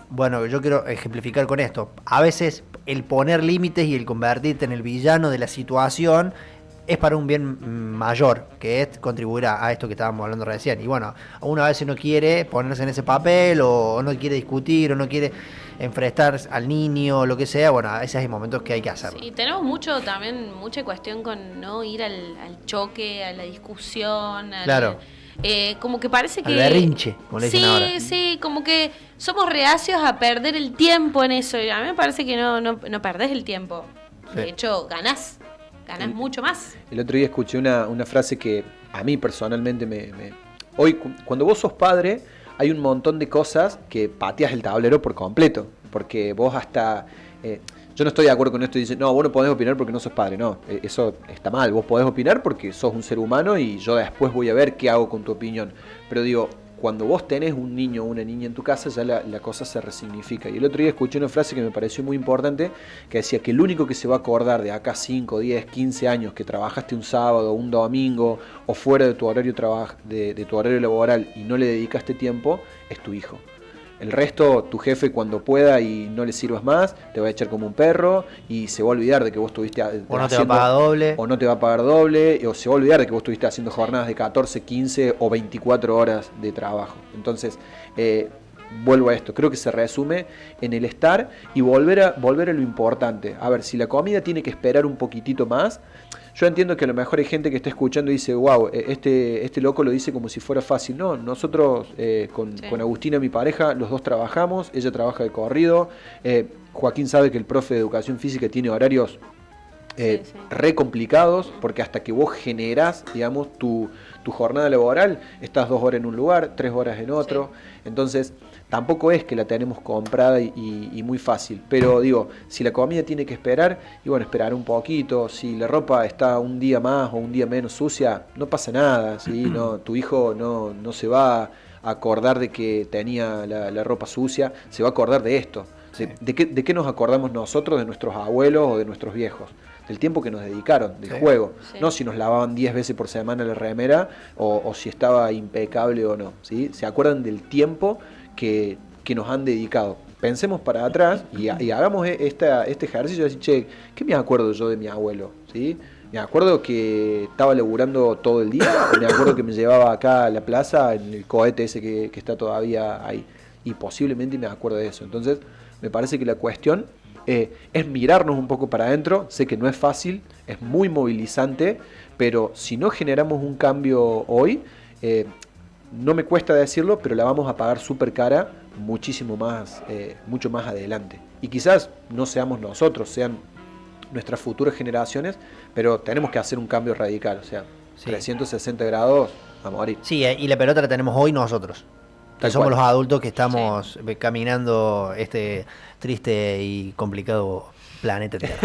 Bueno, yo quiero ejemplificar con esto. A veces el poner límites y el convertirte en el villano de la situación es para un bien mayor, que es contribuir a esto que estábamos hablando recién. Y bueno, uno a veces no quiere ponerse en ese papel, o no quiere discutir, o no quiere enfrentar al niño, o lo que sea. Bueno, a veces hay momentos que hay que hacerlo.
Y tenemos mucha cuestión con no ir al choque, a la discusión.
Claro.
Como que parece que...
Al berrinche, como le dicen ahora.
Sí, como que somos reacios a perder el tiempo en eso. Y a mí me parece que no perdés el tiempo.
Sí.
De hecho, ganás mucho más.
El otro día escuché una frase que a mí personalmente Hoy, cuando vos sos padre, hay un montón de cosas que pateas el tablero por completo. Porque vos hasta... yo no estoy de acuerdo con esto y dice, no, vos no podés opinar porque no sos padre. No, eso está mal. Vos podés opinar porque sos un ser humano y yo después voy a ver qué hago con tu opinión. Pero digo, cuando vos tenés un niño o una niña en tu casa, ya la cosa se resignifica. Y el otro día escuché una frase que me pareció muy importante, que decía que el único que se va a acordar de acá 5, 10, 15 años que trabajaste un sábado, un domingo, o fuera de tu horario de tu horario laboral y no le dedicaste tiempo, es tu hijo. El resto, tu jefe cuando pueda y no le sirvas más, te va a echar como un perro y se va a olvidar de que vos estuviste
O no te va a pagar doble.
o no te va a pagar doble, o se va a olvidar de que vos estuviste haciendo jornadas de 14, 15 o 24 horas de trabajo. Entonces, vuelvo a esto, creo que se resume en el estar y volver a lo importante. A ver, si la comida tiene que esperar un poquitito más, yo entiendo que a lo mejor hay gente que está escuchando y dice, wow, este loco lo dice como si fuera fácil. No, nosotros con Agustina, mi pareja, los dos trabajamos, ella trabaja de corrido, Joaquín sabe que el profe de educación física tiene horarios re complicados, porque hasta que vos generás, digamos, tu jornada laboral, estás 2 horas en un lugar, 3 horas en otro, entonces tampoco es que la tenemos comprada y muy fácil, pero digo, si la comida tiene que esperar, y bueno, esperar un poquito, si la ropa está un día más o un día menos sucia, no pasa nada, ¿sí? No, tu hijo no se va a acordar de que tenía la ropa sucia, se va a acordar de esto.
Sí.
¿De qué nos acordamos nosotros, de nuestros abuelos o de nuestros viejos? Del tiempo que nos dedicaron, del juego.
Sí.
No si nos lavaban 10 veces por semana la remera o si estaba impecable o no, ¿sí? Se acuerdan del tiempo que nos han dedicado. Pensemos para atrás y hagamos este ejercicio de decir, che, ¿qué me acuerdo yo de mi abuelo? ¿Sí? Me acuerdo que estaba laburando todo el día, o me acuerdo que me llevaba acá a la plaza en el cohete ese que está todavía ahí. Y posiblemente me acuerdo de eso. Entonces, me parece que la cuestión es mirarnos un poco para adentro. Sé que no es fácil, es muy movilizante, pero si no generamos un cambio hoy, no me cuesta decirlo, pero la vamos a pagar súper cara muchísimo más, mucho más adelante. Y quizás no seamos nosotros, sean nuestras futuras generaciones, pero tenemos que hacer un cambio radical, o sea, 360 grados a morir.
Sí, y la pelota la tenemos hoy nosotros. Que somos los adultos que estamos caminando este triste y complicado planeta Tierra.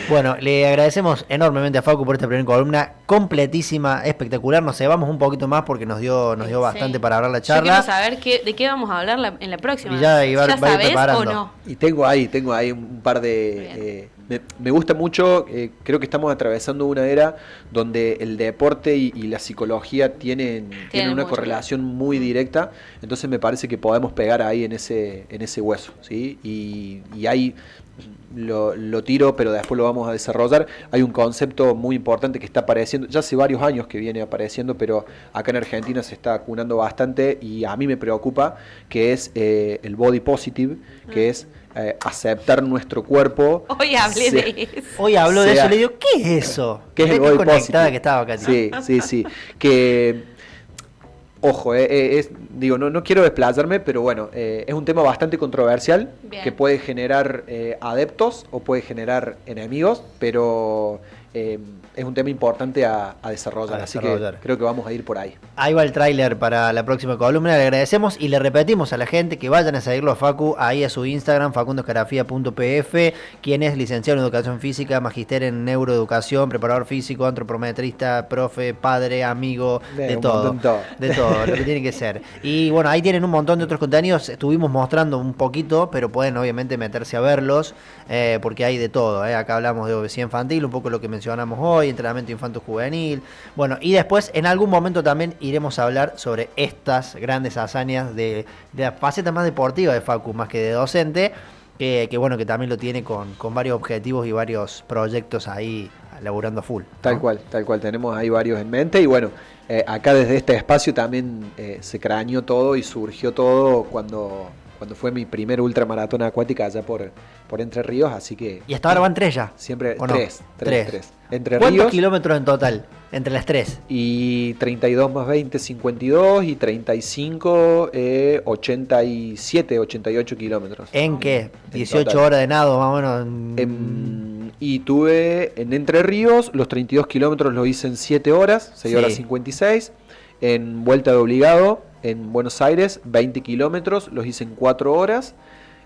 Bueno, le agradecemos enormemente a Facu por esta primera columna, completísima, espectacular. Nos cebamos un poquito más porque nos dio bastante para hablar la charla.
Yo quiero saber de qué vamos a hablar en la próxima.
Y ya sabés preparando.
¿O no?
Y tengo ahí un par de... me gusta mucho, creo que estamos atravesando una era donde el deporte y la psicología tienen una correlación muy directa, entonces me parece que podemos pegar ahí en ese hueso, ¿sí? Y ahí lo tiro, pero después lo vamos a desarrollar. Hay un concepto muy importante que está apareciendo, ya hace varios años que viene apareciendo, pero acá en Argentina se está acunando bastante y a mí me preocupa, que es el body positive, que es aceptar nuestro cuerpo.
Hoy hablé de eso.
Hoy habló de eso, le digo, ¿qué es eso?
¿Qué es el body positive?
Que estaba acá.
Sí. Que... Ojo, no quiero desplayarme, pero bueno, es un tema bastante controversial. Bien. Que puede generar adeptos o puede generar enemigos, pero es un tema importante a desarrollar, así que creo que vamos a ir por ahí.
Ahí va el tráiler para la próxima columna, le agradecemos y le repetimos a la gente que vayan a seguirlo a Facu, ahí a su Instagram, facundoscarafia.pf, quien es licenciado en Educación Física, magíster en Neuroeducación, preparador físico, antropometrista, profe, padre, amigo, de todo, lo que tiene que ser. Y bueno, ahí tienen un montón de otros contenidos, estuvimos mostrando un poquito, pero pueden obviamente meterse a verlos, porque hay de todo, acá hablamos de obesidad infantil, un poco lo que mencionamos hoy, entrenamiento infanto-juvenil, bueno, y después en algún momento también iremos a hablar sobre estas grandes hazañas de la faceta más deportiva de Facu, más que de docente, que bueno, que también lo tiene con varios objetivos y varios proyectos ahí laburando full, ¿no?
Tal cual, tenemos ahí varios en mente y bueno, acá desde este espacio también se craneó todo y surgió todo cuando fue mi primer ultramaratón acuática allá por Entre Ríos, así que...
Y hasta ahora van 3 ya.
Siempre
¿o no?
3. Entre
¿Cuántos
Ríos,
kilómetros en total entre las 3?
Y 32 más 20, 52 y 35, 87, 88 kilómetros.
¿En qué? 18 horas de nado más o menos.
Y tuve en Entre Ríos, los 32 kilómetros los hice en 7 horas, 6 horas 56. En vuelta de obligado, en Buenos Aires, 20 kilómetros, los hice en 4 horas.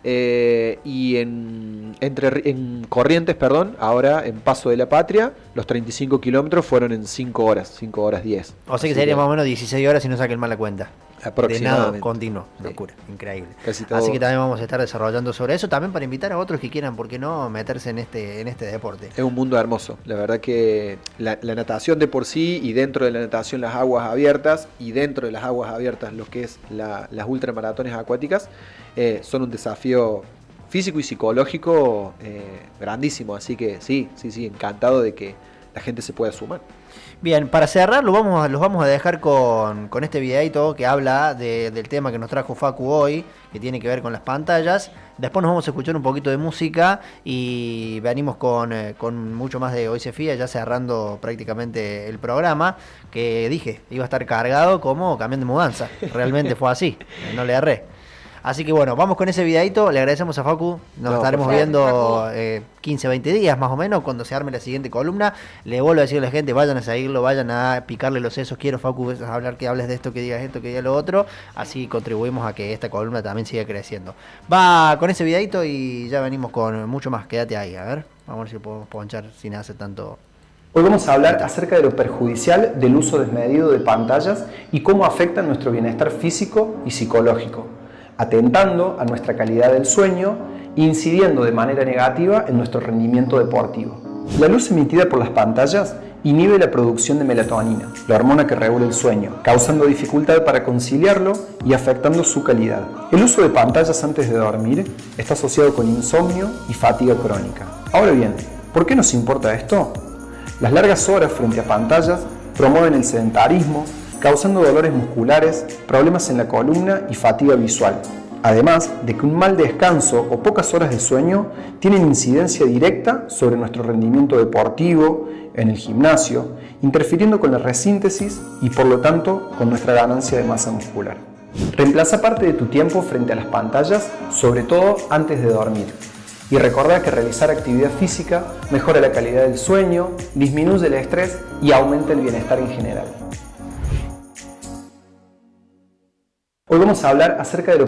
Y en Corrientes, ahora en Paso de la Patria, los 35 kilómetros fueron en 5 horas 10.
O sea que sería más o menos 16 horas si no saquen mal la cuenta.
Aproximadamente.
De nado continuo, locura, increíble.
Casi todo.
Así que también vamos a estar desarrollando sobre eso, también para invitar a otros que quieran, ¿por qué no?, meterse en este deporte.
Es un mundo hermoso, la verdad que la natación de por sí, y dentro de la natación las aguas abiertas, y dentro de las aguas abiertas lo que es las ultramaratones acuáticas, son un desafío físico y psicológico grandísimo, así que sí, encantado de que la gente se pueda sumar.
Bien, para cerrar los vamos a dejar con este videito que habla del tema que nos trajo Facu hoy, que tiene que ver con las pantallas. Después nos vamos a escuchar un poquito de música y venimos con mucho más de Hoy se fía, ya cerrando prácticamente el programa, que dije, iba a estar cargado como camión de mudanza. Realmente fue así, no le erré. Así que bueno, vamos con ese videito, le agradecemos a Facu, nos estaremos viendo 15, 20 días más o menos, cuando se arme la siguiente columna. Le vuelvo a decir a la gente, vayan a seguirlo, vayan a picarle los sesos, quiero Facu hablar, que hables de esto, que digas esto, que digas lo otro, así contribuimos a que esta columna también siga creciendo. Va con ese videito y ya venimos con mucho más, quédate ahí, a ver, vamos a ver si podemos ponchar sin hacer tanto...
Hoy vamos a hablar acerca de lo perjudicial del uso desmedido de pantallas y cómo afecta nuestro bienestar físico y psicológico, atentando a nuestra calidad del sueño e incidiendo de manera negativa en nuestro rendimiento deportivo. La luz emitida por las pantallas inhibe la producción de melatonina, la hormona que regula el sueño, causando dificultad para conciliarlo y afectando su calidad. El uso de pantallas antes de dormir está asociado con insomnio y fatiga crónica. Ahora bien, ¿por qué nos importa esto? Las largas horas frente a pantallas promueven el sedentarismo, causando dolores musculares, problemas en la columna y fatiga visual. Además de que un mal descanso o pocas horas de sueño tienen incidencia directa sobre nuestro rendimiento deportivo, en el gimnasio, interfiriendo con la resíntesis y por lo tanto con nuestra ganancia de masa muscular. Reemplaza parte de tu tiempo frente a las pantallas, sobre todo antes de dormir. Y recordá que realizar actividad física mejora la calidad del sueño, disminuye el estrés y aumenta el bienestar en general. Hoy vamos a hablar acerca de lo